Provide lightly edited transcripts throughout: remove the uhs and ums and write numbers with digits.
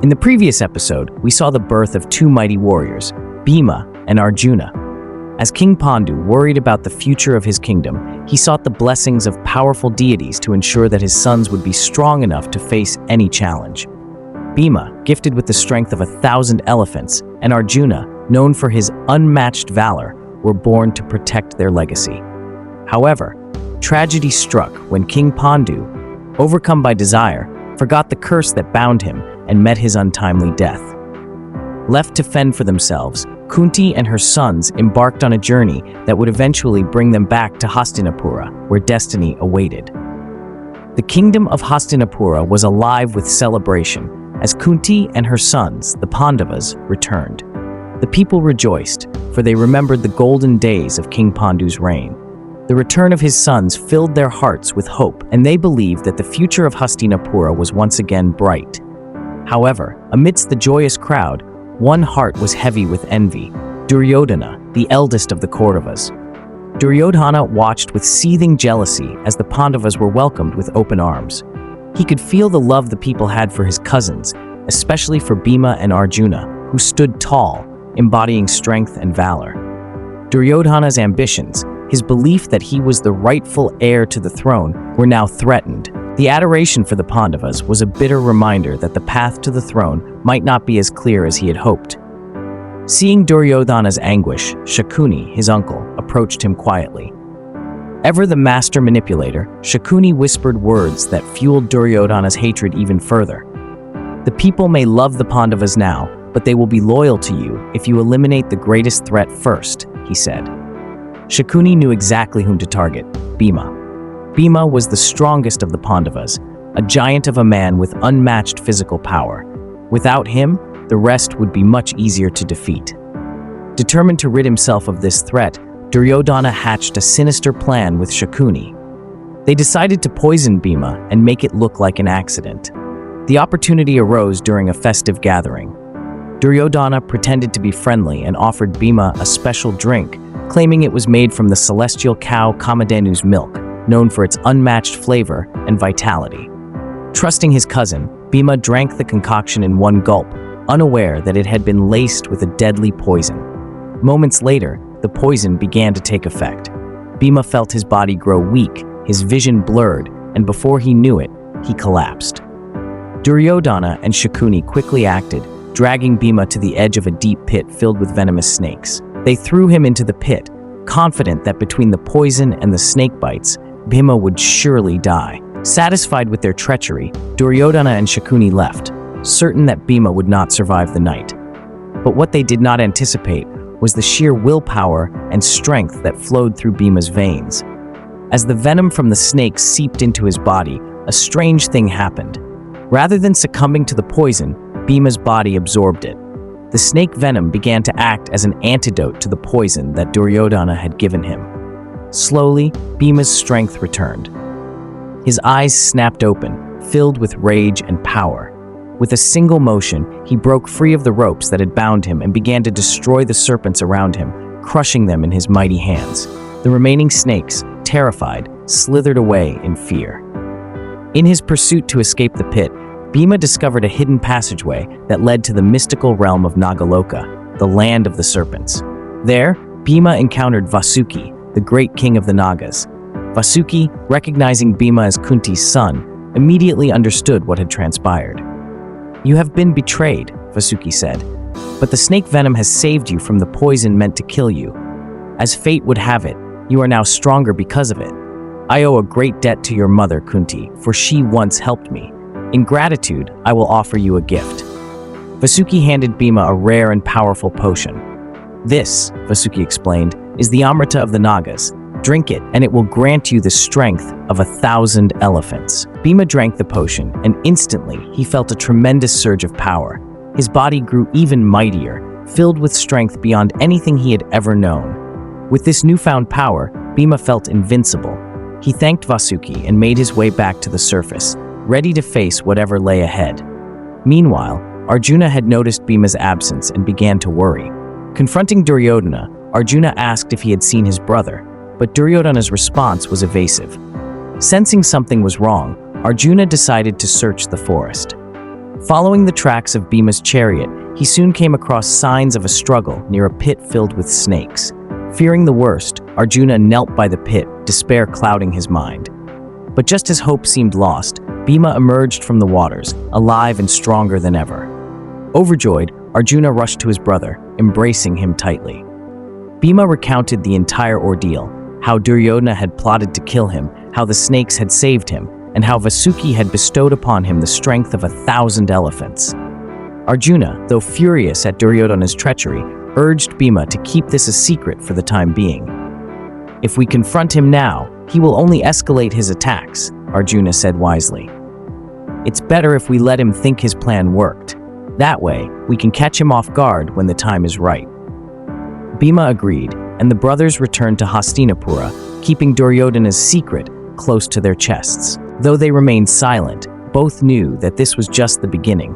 In the previous episode, we saw the birth of two mighty warriors, Bhima and Arjuna. As King Pandu worried about the future of his kingdom, he sought the blessings of powerful deities to ensure that his sons would be strong enough to face any challenge. Bhima, gifted with the strength of 1,000 elephants, and Arjuna, known for his unmatched valor, were born to protect their legacy. However, tragedy struck when King Pandu, overcome by desire, forgot the curse that bound him and met his untimely death. Left to fend for themselves, Kunti and her sons embarked on a journey that would eventually bring them back to Hastinapura, where destiny awaited. The kingdom of Hastinapura was alive with celebration as Kunti and her sons, the Pandavas, returned. The people rejoiced, for they remembered the golden days of King Pandu's reign. The return of his sons filled their hearts with hope, and they believed that the future of Hastinapura was once again bright. However, amidst the joyous crowd, one heart was heavy with envy: Duryodhana, the eldest of the Kauravas. Duryodhana watched with seething jealousy as the Pandavas were welcomed with open arms. He could feel the love the people had for his cousins, especially for Bhima and Arjuna, who stood tall, embodying strength and valor. Duryodhana's ambitions, his belief that he was the rightful heir to the throne, were now threatened. The adoration for the Pandavas was a bitter reminder that the path to the throne might not be as clear as he had hoped. Seeing Duryodhana's anguish, Shakuni, his uncle, approached him quietly. Ever the master manipulator, Shakuni whispered words that fueled Duryodhana's hatred even further. "The people may love the Pandavas now, but they will be loyal to you if you eliminate the greatest threat first," he said. Shakuni knew exactly whom to target: Bhima. Bhima was the strongest of the Pandavas, a giant of a man with unmatched physical power. Without him, the rest would be much easier to defeat. Determined to rid himself of this threat, Duryodhana hatched a sinister plan with Shakuni. They decided to poison Bhima and make it look like an accident. The opportunity arose during a festive gathering. Duryodhana pretended to be friendly and offered Bhima a special drink, claiming it was made from the celestial cow Kamadhenu's milk, known for its unmatched flavor and vitality. Trusting his cousin, Bhima drank the concoction in one gulp, unaware that it had been laced with a deadly poison. Moments later, the poison began to take effect. Bhima felt his body grow weak, his vision blurred, and before he knew it, he collapsed. Duryodhana and Shakuni quickly acted, dragging Bhima to the edge of a deep pit filled with venomous snakes. They threw him into the pit, confident that between the poison and the snake bites, Bhima would surely die. Satisfied with their treachery, Duryodhana and Shakuni left, certain that Bhima would not survive the night. But what they did not anticipate was the sheer willpower and strength that flowed through Bhima's veins. As the venom from the snake seeped into his body, a strange thing happened. Rather than succumbing to the poison, Bhima's body absorbed it. The snake venom began to act as an antidote to the poison that Duryodhana had given him. Slowly, Bhima's strength returned. His eyes snapped open, filled with rage and power. With a single motion, he broke free of the ropes that had bound him and began to destroy the serpents around him, crushing them in his mighty hands. The remaining snakes, terrified, slithered away in fear. In his pursuit to escape the pit, Bhima discovered a hidden passageway that led to the mystical realm of Nagaloka, the land of the serpents. There, Bhima encountered Vasuki, the great king of the Nagas. Vasuki, recognizing Bhima as Kunti's son, immediately understood what had transpired. "You have been betrayed," Vasuki said, "but the snake venom has saved you from the poison meant to kill you. As fate would have it, you are now stronger because of it. I owe a great debt to your mother, Kunti, for she once helped me. In gratitude, I will offer you a gift." Vasuki handed Bhima a rare and powerful potion. "This," Vasuki explained, "is the Amrita of the Nagas. Drink it, and it will grant you the strength of 1,000 elephants." Bhima drank the potion, and instantly he felt a tremendous surge of power. His body grew even mightier, filled with strength beyond anything he had ever known. With this newfound power, Bhima felt invincible. He thanked Vasuki and made his way back to the surface, ready to face whatever lay ahead. Meanwhile, Arjuna had noticed Bhima's absence and began to worry. Confronting Duryodhana, Arjuna asked if he had seen his brother, but Duryodhana's response was evasive. Sensing something was wrong, Arjuna decided to search the forest. Following the tracks of Bhima's chariot, he soon came across signs of a struggle near a pit filled with snakes. Fearing the worst, Arjuna knelt by the pit, despair clouding his mind. But just as hope seemed lost, Bhima emerged from the waters, alive and stronger than ever. Overjoyed, Arjuna rushed to his brother, embracing him tightly. Bhima recounted the entire ordeal, how Duryodhana had plotted to kill him, how the snakes had saved him, and how Vasuki had bestowed upon him the strength of 1,000 elephants. Arjuna, though furious at Duryodhana's treachery, urged Bhima to keep this a secret for the time being. "If we confront him now, he will only escalate his attacks," Arjuna said wisely. "It's better if we let him think his plan worked. That way, we can catch him off guard when the time is right." Bhima agreed, and the brothers returned to Hastinapura, keeping Duryodhana's secret close to their chests. Though they remained silent, both knew that this was just the beginning.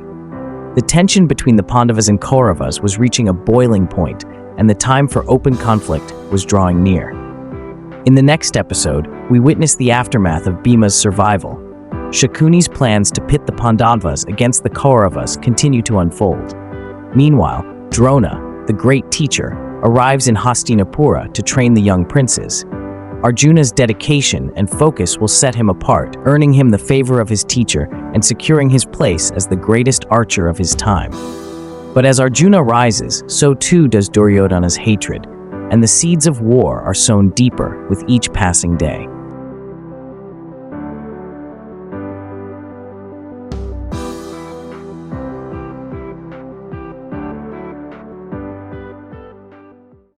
The tension between the Pandavas and Kauravas was reaching a boiling point, and the time for open conflict was drawing near. In the next episode, we witness the aftermath of Bhima's survival. Shakuni's plans to pit the Pandavas against the Kauravas continue to unfold. Meanwhile, Drona, the great teacher, arrives in Hastinapura to train the young princes. Arjuna's dedication and focus will set him apart, earning him the favor of his teacher and securing his place as the greatest archer of his time. But as Arjuna rises, so too does Duryodhana's hatred, and the seeds of war are sown deeper with each passing day.